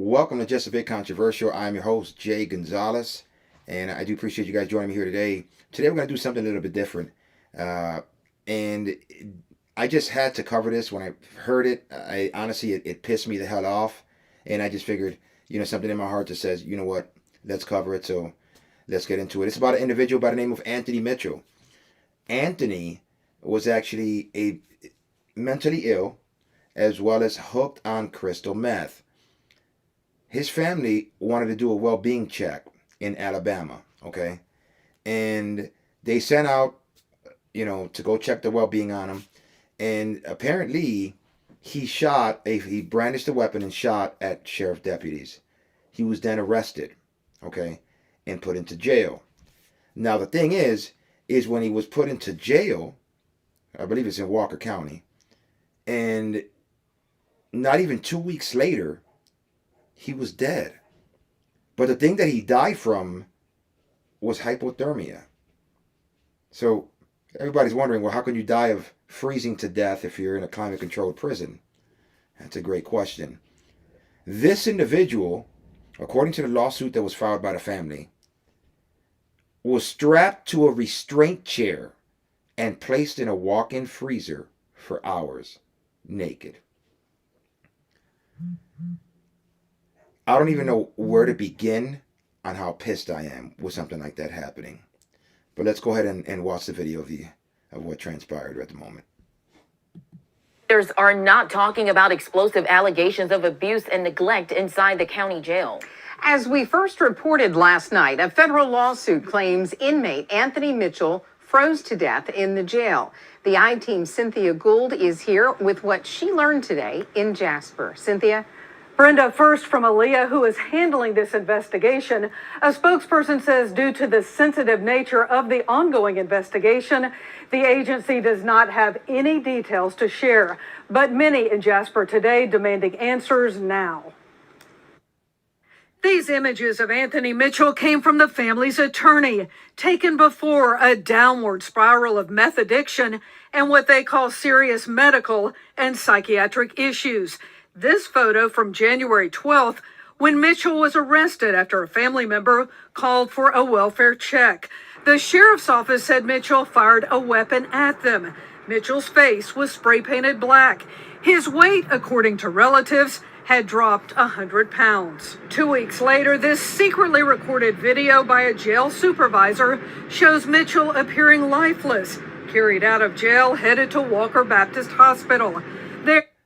Welcome to Just a Bit Controversial. I'm your host, Jay Gonzalez, and I do appreciate you guys joining me here today. Today we're going to do something a little bit different. And I just had to cover this when I heard it. I honestly, it pissed me the hell off. And I just figured, something in my heart that says, you know what, let's cover it. So let's get into it. It's about an individual by the name of Anthony Mitchell. Anthony was actually a mentally ill as well as hooked on crystal meth. His family wanted to do a well-being check in Alabama, okay? And they sent out, to go check the well-being on him. And apparently, he brandished a weapon and shot at sheriff deputies. He was then arrested, okay, and put into jail. Now, the thing is when he was put into jail, I believe it's in Walker County, and not even 2 weeks later, he was dead. But the thing that he died from was hypothermia. So everybody's wondering, well, how can you die of freezing to death if you're in a climate-controlled prison? That's a great question. This individual, according to the lawsuit that was filed by the family, was strapped to a restraint chair and placed in a walk-in freezer for hours, naked. I don't even know where to begin on how pissed I am with something like that happening. But let's go ahead and watch the video of what transpired at the moment. Leaders are not talking about explosive allegations of abuse and neglect inside the county jail. As we first reported last night, a federal lawsuit claims inmate Anthony Mitchell froze to death in the jail. The I-Team's Cynthia Gould is here with what she learned today in Jasper. Cynthia? Brenda, first from Aaliyah, who is handling this investigation. A spokesperson says due to the sensitive nature of the ongoing investigation, the agency does not have any details to share. But many in Jasper today demanding answers now. These images of Anthony Mitchell came from the family's attorney, taken before a downward spiral of meth addiction and what they call serious medical and psychiatric issues. This photo from January 12th, when Mitchell was arrested after a family member called for a welfare check. The sheriff's office said Mitchell fired a weapon at them. Mitchell's face was spray painted black. His weight, according to relatives, had dropped 100 pounds. 2 weeks later, this secretly recorded video by a jail supervisor shows Mitchell appearing lifeless, carried out of jail, headed to Walker Baptist Hospital.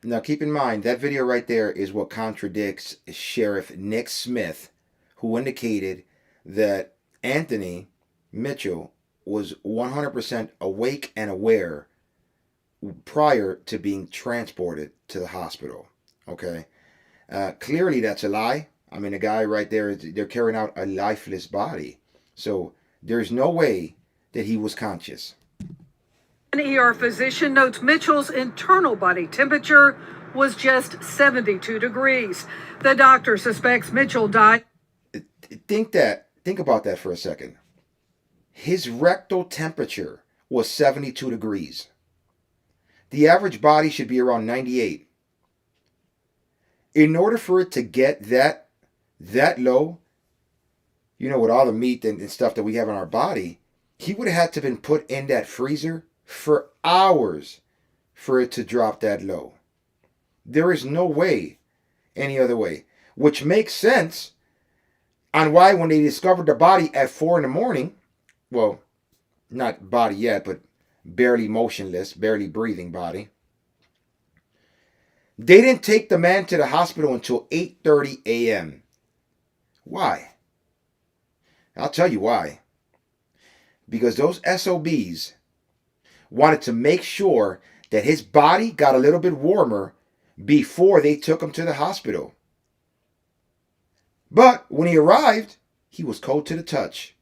Now, keep in mind, that video right there is what contradicts Sheriff Nick Smith, who indicated that Anthony Mitchell was 100% awake and aware prior to being transported to the hospital. Okay? Clearly, that's a lie. I mean, the guy right there, they're carrying out a lifeless body. So there's no way that he was conscious. An ER physician notes Mitchell's internal body temperature was just 72 degrees. The doctor suspects Mitchell died. Think about that for a second. His rectal temperature was 72 degrees. The average body should be around 98. In order for it to get that low, with all the meat and stuff that we have in our body, he would have had to have been put in that freezer for hours for it to drop that low. There is no way, any other way, which makes sense on why when they discovered the body at 4 in the morning, well, not body yet, but barely motionless, barely breathing body, they didn't take the man to the hospital until 8:30 a.m. Why? I'll tell you why. Because those SOBs wanted to make sure that his body got a little bit warmer before they took him to the hospital. But when he arrived, he was cold to the touch.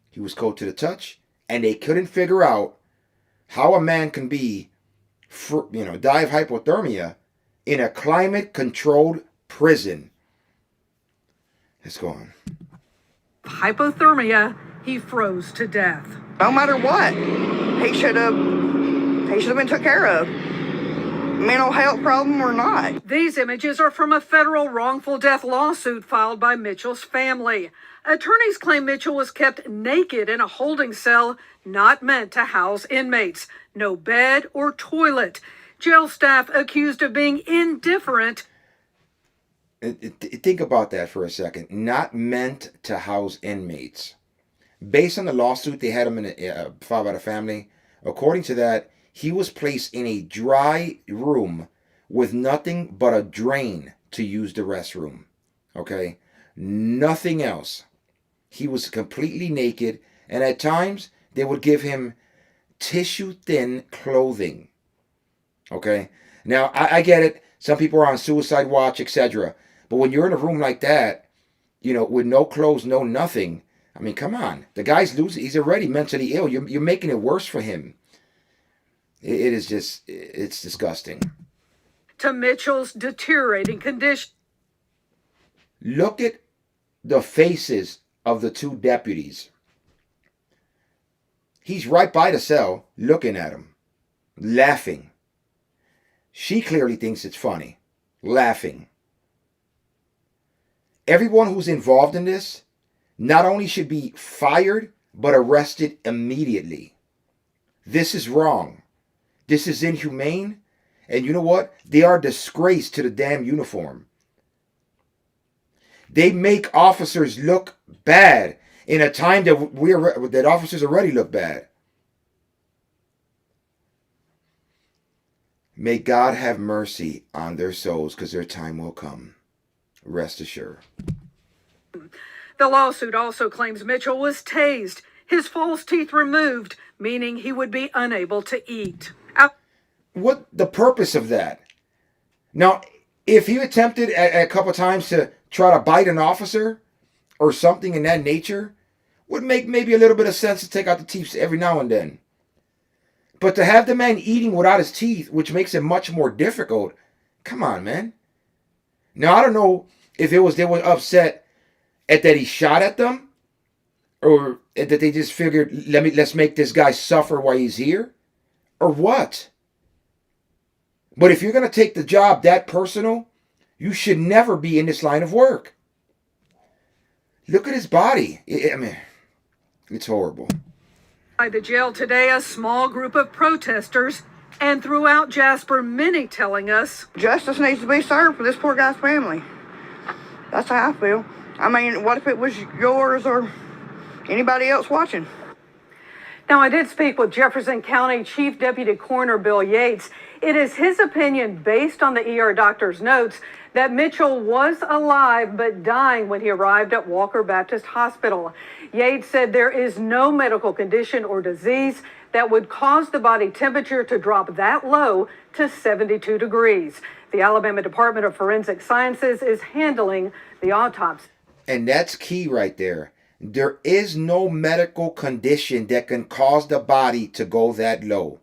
He was cold to the touch, and they couldn't figure out how a man can die of hypothermia in a climate-controlled prison. Let's go on. Hypothermia, he froze to death. No matter what, he should have been took care of. mental health problem or not. These images are from a federal wrongful death lawsuit filed by Mitchell's family. Attorneys claim Mitchell was kept naked in a holding cell not meant to house inmates. No bed or toilet. Jail staff accused of being indifferent. Think about that for a second. Not meant to house inmates. Based on the lawsuit they had him in filed by the family, according to that, he was placed in a dry room with nothing but a drain to use the restroom. Okay? Nothing else. He was completely naked, and at times they would give him tissue-thin clothing. Okay? Now, I get it. Some people are on suicide watch, etc. But when you're in a room like that, with no clothes, no nothing, I mean, come on. The guy's losing. He's already mentally ill. You're making it worse for him. It is just, it's disgusting. To Mitchell's deteriorating condition. Look at the faces of the two deputies. He's right by the cell, looking at him, laughing. She clearly thinks it's funny, laughing. Everyone who's involved in this not only should be fired, but arrested immediately. This is wrong. This is inhumane. And you know what? They are a disgrace to the damn uniform. They make officers look bad in a time that officers already look bad. May God have mercy on their souls, because their time will come. Rest assured. The lawsuit also claims Mitchell was tased, his false teeth removed, meaning he would be unable to eat. What the purpose of that? Now, if he attempted a couple times to try to bite an officer or something in that nature, would make maybe a little bit of sense to take out the teeth every now and then. But to have the man eating without his teeth, which makes it much more difficult, come on, man. Now, I don't know if they were upset at that he shot at them, or that they just figured, let's make this guy suffer while he's here, or what. But if you're going to take the job that personal, you should never be in this line of work. Look at his body. I mean, it's horrible. By the jail today, a small group of protesters, and throughout Jasper, many telling us Justice needs to be served for this poor guy's family. That's how I feel. I mean, what if it was yours or anybody else watching? Now, I did speak with Jefferson County Chief Deputy Coroner Bill Yates. It is his opinion, based on the ER doctor's notes, that Mitchell was alive but dying when he arrived at Walker Baptist Hospital. Yates said there is no medical condition or disease that would cause the body temperature to drop that low to 72 degrees. The Alabama Department of Forensic Sciences is handling the autopsy. And that's key right there. There is no medical condition that can cause the body to go that low.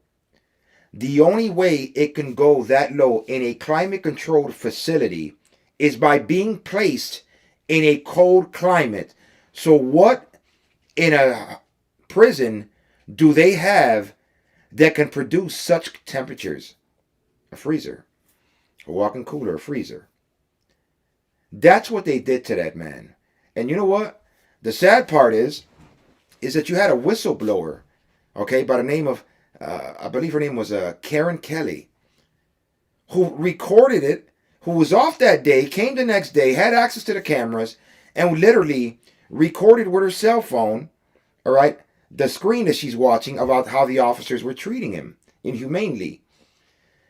The only way it can go that low in a climate-controlled facility is by being placed in a cold climate. So what in a prison do they have that can produce such temperatures? A freezer. A walk-in cooler, a freezer. That's what they did to that man. And you know what? The sad part is that you had a whistleblower, okay, by the name of, I believe her name was Karen Kelly, who recorded it, who was off that day, came the next day, had access to the cameras, and literally recorded with her cell phone, all right, the screen that she's watching about how the officers were treating him inhumanely.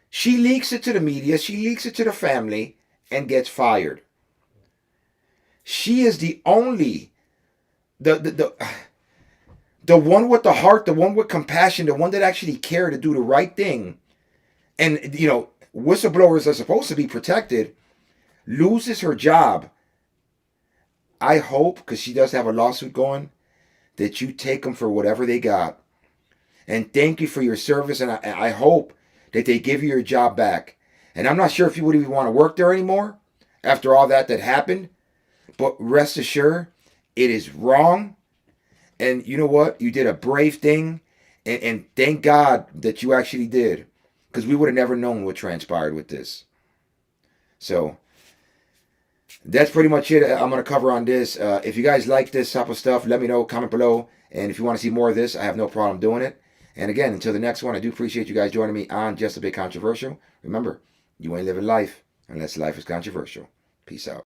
She leaks it to the media, she leaks it to the family, and gets fired. She is the only, the one with the heart, the one with compassion, the one that actually cared to do the right thing. And, whistleblowers are supposed to be protected, loses her job. I hope, because she does have a lawsuit going, that you take them for whatever they got. And thank you for your service, and I hope that they give you your job back. And I'm not sure if you would even want to work there anymore after all that happened. But rest assured, it is wrong. And you know what? You did a brave thing. And thank God that you actually did. because we would have never known what transpired with this. So that's pretty much it I'm going to cover on this. If you guys like this type of stuff, let me know, comment below. And if you want to see more of this, I have no problem doing it. And again, until the next one, I do appreciate you guys joining me on Just a Bit Controversial. Remember, you ain't living life unless life is controversial. Peace out.